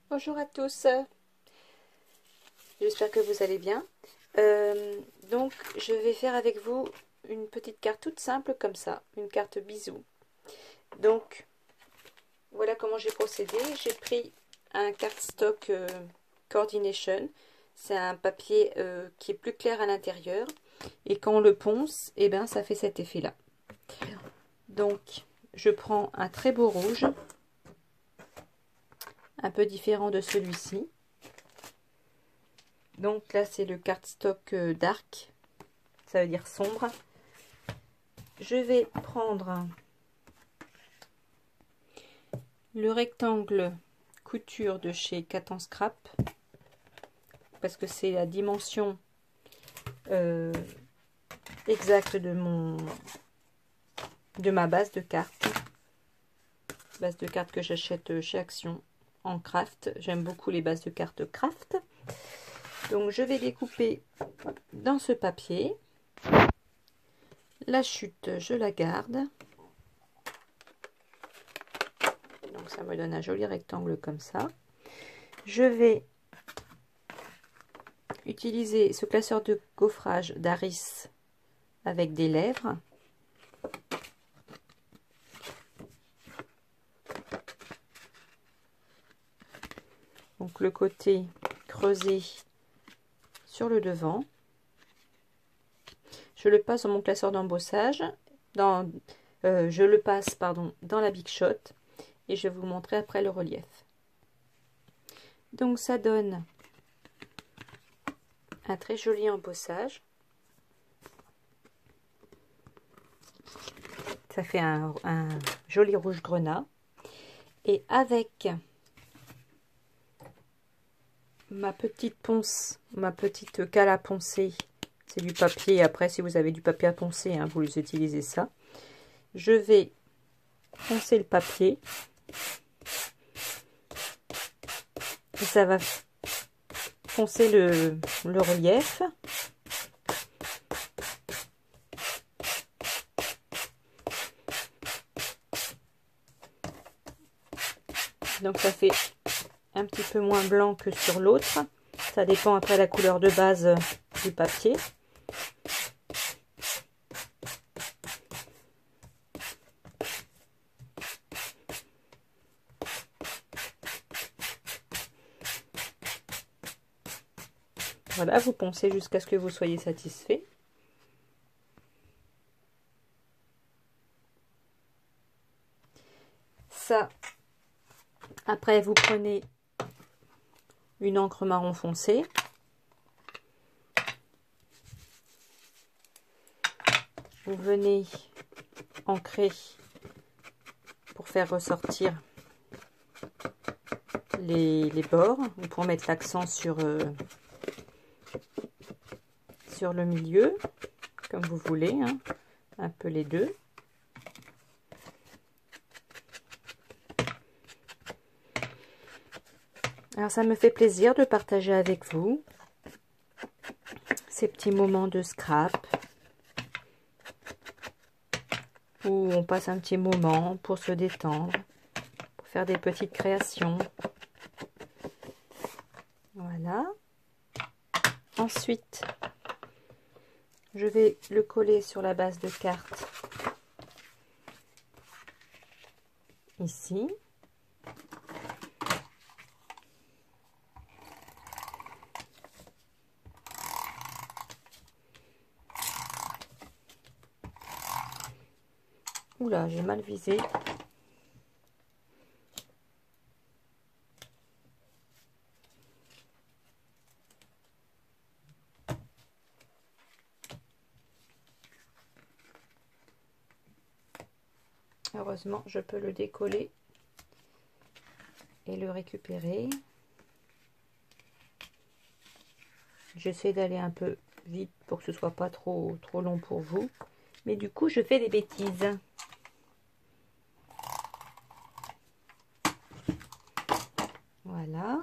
Bonjour à tous, j'espère que vous allez bien. Donc je vais faire avec vous une petite carte toute simple comme ça, une carte bisou. Donc voilà comment j'ai procédé. J'ai pris un cardstock Coordination, c'est un papier qui est plus clair à l'intérieur et quand on le ponce, et ben ça fait cet effet là. Donc je prends un très beau rouge, un peu différent de celui-ci. Donc là c'est le cardstock dark, ça veut dire sombre. Je vais prendre le rectangle couture de chez Cat Scrap parce que c'est la dimension exacte de ma base de cartes. Base de cartes que j'achète chez Action en craft. J'aime beaucoup les bases de cartes craft. Donc je vais découper dans ce papier. La chute, je la garde. Donc ça me donne un joli rectangle comme ça. Je vais utiliser ce classeur de gaufrage d'Aris avec des lèvres. Donc le côté creusé sur le devant. Je le passe dans mon classeur d'embossage, je le passe dans la Big Shot et je vais vous montrer après le relief. Donc ça donne un très joli embossage. Ça fait un joli rouge grenat. Et avec ma petite ponce, ma petite cale à poncer, c'est du papier, après si vous avez du papier à poncer, hein, vous utilisez ça. Je vais poncer le papier. Et ça va poncer le relief. Donc ça fait un petit peu moins blanc que sur l'autre. Ça dépend après la couleur de base du papier. Voilà, vous poncez jusqu'à ce que vous soyez satisfait. Ça, après vous prenez une encre marron foncé. Vous venez ancrer pour faire ressortir les bords, ou pour mettre l'accent sur le milieu, comme vous voulez, hein, un peu les deux. Alors ça me fait plaisir de partager avec vous ces petits moments de scrap où on passe un petit moment pour se détendre, pour faire des petites créations. Voilà. Ensuite, je vais le coller sur la base de carte ici. Oula, j'ai mal visé. Heureusement, je peux le décoller et le récupérer. J'essaie d'aller un peu vite pour que ce soit pas trop long pour vous. Mais du coup, je fais des bêtises. Voilà.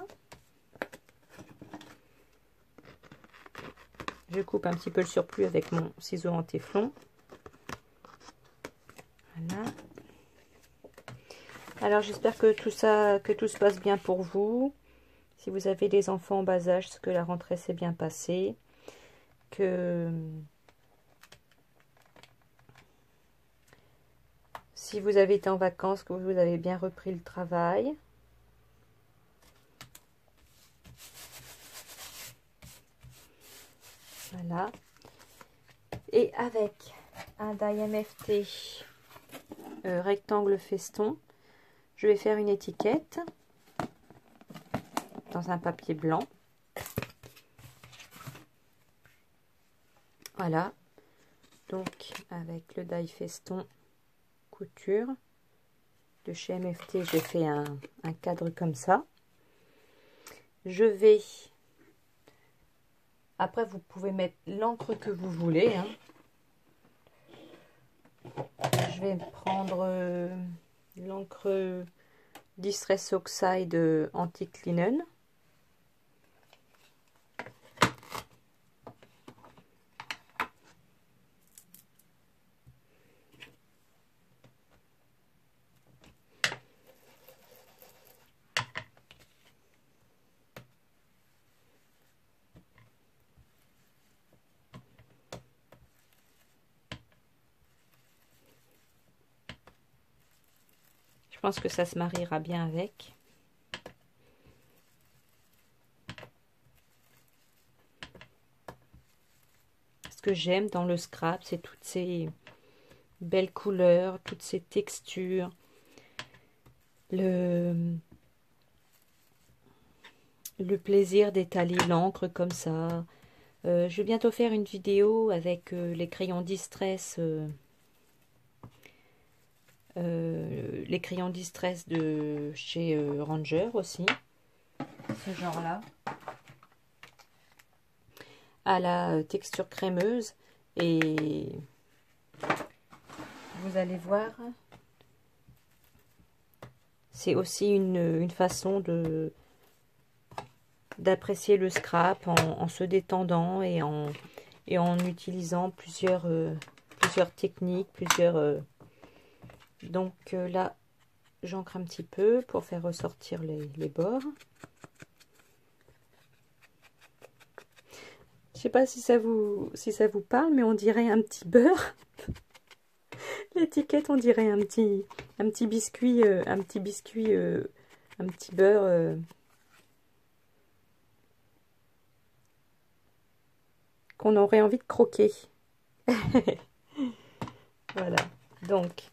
Je coupe un petit peu le surplus avec mon ciseau en téflon. Voilà. Alors j'espère que tout se passe bien pour vous. Si vous avez des enfants en bas âge, que la rentrée s'est bien passée, que si vous avez été en vacances, que vous avez bien repris le travail. Voilà. Et avec un die MFT rectangle feston, je vais faire une étiquette dans un papier blanc. Voilà. Donc avec le die feston couture de chez MFT, j'ai fait un cadre comme ça. Je vais, après vous pouvez mettre l'encre que vous voulez, hein. Je vais prendre l'encre Distress Oxide Antique Linen. Je pense que ça se mariera bien avec. Ce que j'aime dans le scrap, c'est toutes ces belles couleurs, toutes ces textures, le plaisir d'étaler l'encre comme ça. Je vais bientôt faire une vidéo avec les crayons Distress, les crayons Distress de chez Ranger aussi, ce genre-là, à la texture crémeuse, et vous allez voir, c'est aussi une façon d'apprécier le scrap en se détendant et en utilisant plusieurs techniques, donc là j'encre un petit peu pour faire ressortir les bords. Je sais pas si ça vous parle, mais on dirait un petit beurre. L'étiquette, on dirait un petit biscuit, un petit beurre qu'on aurait envie de croquer. Voilà, donc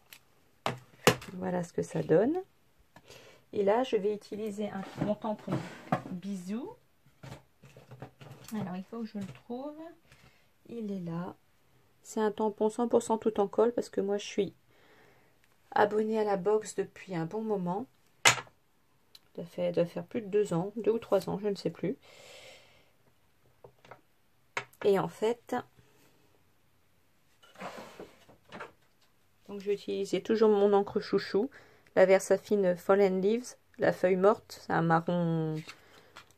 voilà ce que ça donne. Et là, je vais utiliser mon tampon Bisou. Alors, il faut que je le trouve. Il est là. C'est un tampon 100% tout en colle parce que moi, je suis abonnée à la box depuis un bon moment. Ça doit faire plus de 2 ans, 2 ou 3 ans, je ne sais plus. Et en fait, donc je vais utiliser toujours mon encre chouchou, la Versafine Fallen Leaves, la feuille morte, c'est un marron,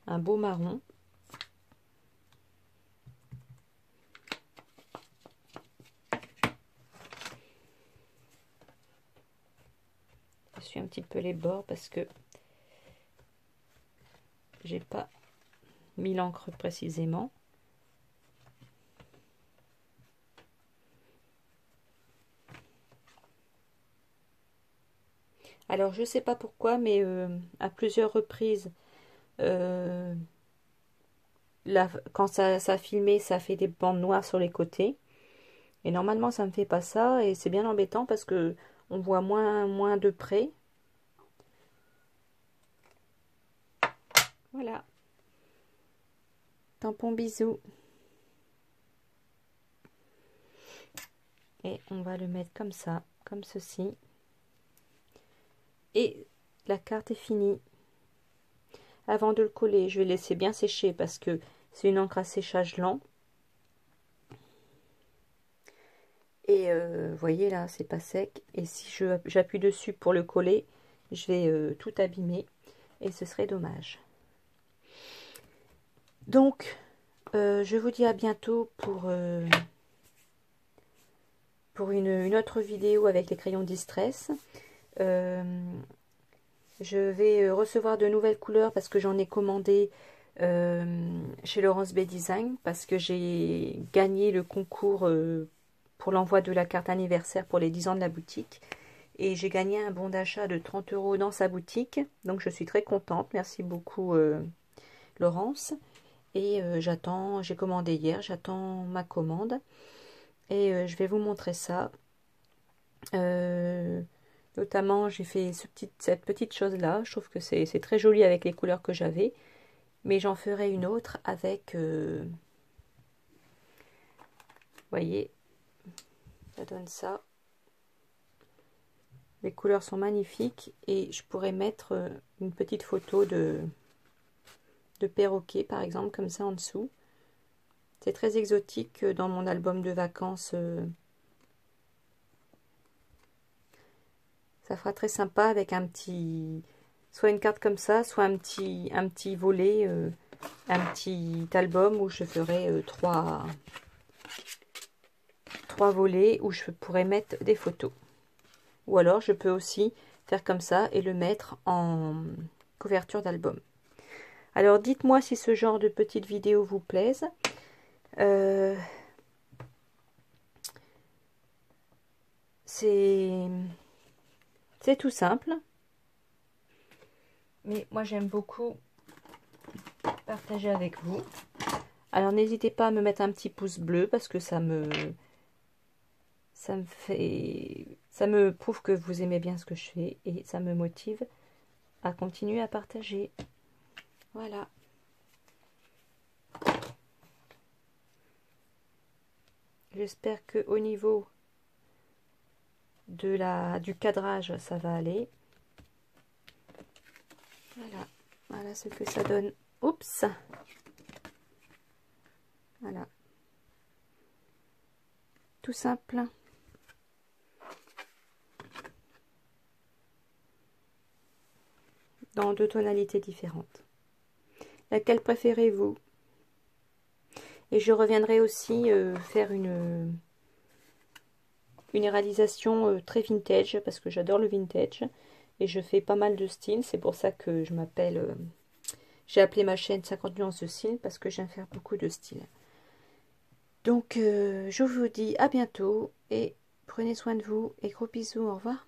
un beau marron. Je suis un petit peu les bords parce que j'ai pas mis l'encre précisément. Alors je sais pas pourquoi, mais à plusieurs reprises, quand ça a filmé, ça fait des bandes noires sur les côtés. Et normalement ça me fait pas ça, et c'est bien embêtant parce que on voit moins de près. Voilà. Tampon Bisou. Et on va le mettre comme ça, comme ceci. Et la carte est finie. Avant de le coller, je vais laisser bien sécher parce que c'est une encre à séchage lent. Et vous voyez là, c'est pas sec. Et si j'appuie dessus pour le coller, je vais tout abîmer. Et ce serait dommage. Donc, je vous dis à bientôt pour une autre vidéo avec les crayons Distress. Je vais recevoir de nouvelles couleurs parce que j'en ai commandé chez Laurence Bay Design, parce que j'ai gagné le concours pour l'envoi de la carte anniversaire pour les 10 ans de la boutique. Et j'ai gagné un bon d'achat de 30 € dans sa boutique. Donc je suis très contente. Merci beaucoup Laurence. Et j'ai commandé hier, j'attends ma commande. Et je vais vous montrer ça. Notamment, j'ai fait cette petite chose-là. Je trouve que c'est très joli avec les couleurs que j'avais. Mais j'en ferai une autre avec... vous voyez, ça donne ça. Les couleurs sont magnifiques. Et je pourrais mettre une petite photo de perroquet, par exemple, comme ça en dessous. C'est très exotique dans mon album de vacances. Ça fera très sympa avec un petit... soit une carte comme ça, soit un petit volet, un petit album où je ferai trois volets où je pourrais mettre des photos. Ou alors je peux aussi faire comme ça et le mettre en couverture d'album. Alors dites-moi si ce genre de petites vidéos vous plaisent. C'est tout simple. Mais moi j'aime beaucoup partager avec vous. Alors n'hésitez pas à me mettre un petit pouce bleu parce que ça me prouve que vous aimez bien ce que je fais et ça me motive à continuer à partager. Voilà. J'espère que au niveau du cadrage ça va aller. Voilà. Voilà ce que ça donne. Oups. Voilà. Tout simple. Dans 2 tonalités différentes. Laquelle préférez-vous? Et je reviendrai aussi faire une réalisation très vintage, parce que j'adore le vintage. Et je fais pas mal de styles, c'est pour ça que je m'appelle... j'ai appelé ma chaîne 50 nuances de style, parce que j'aime faire beaucoup de styles. Donc je vous dis à bientôt, et prenez soin de vous, et gros bisous, au revoir.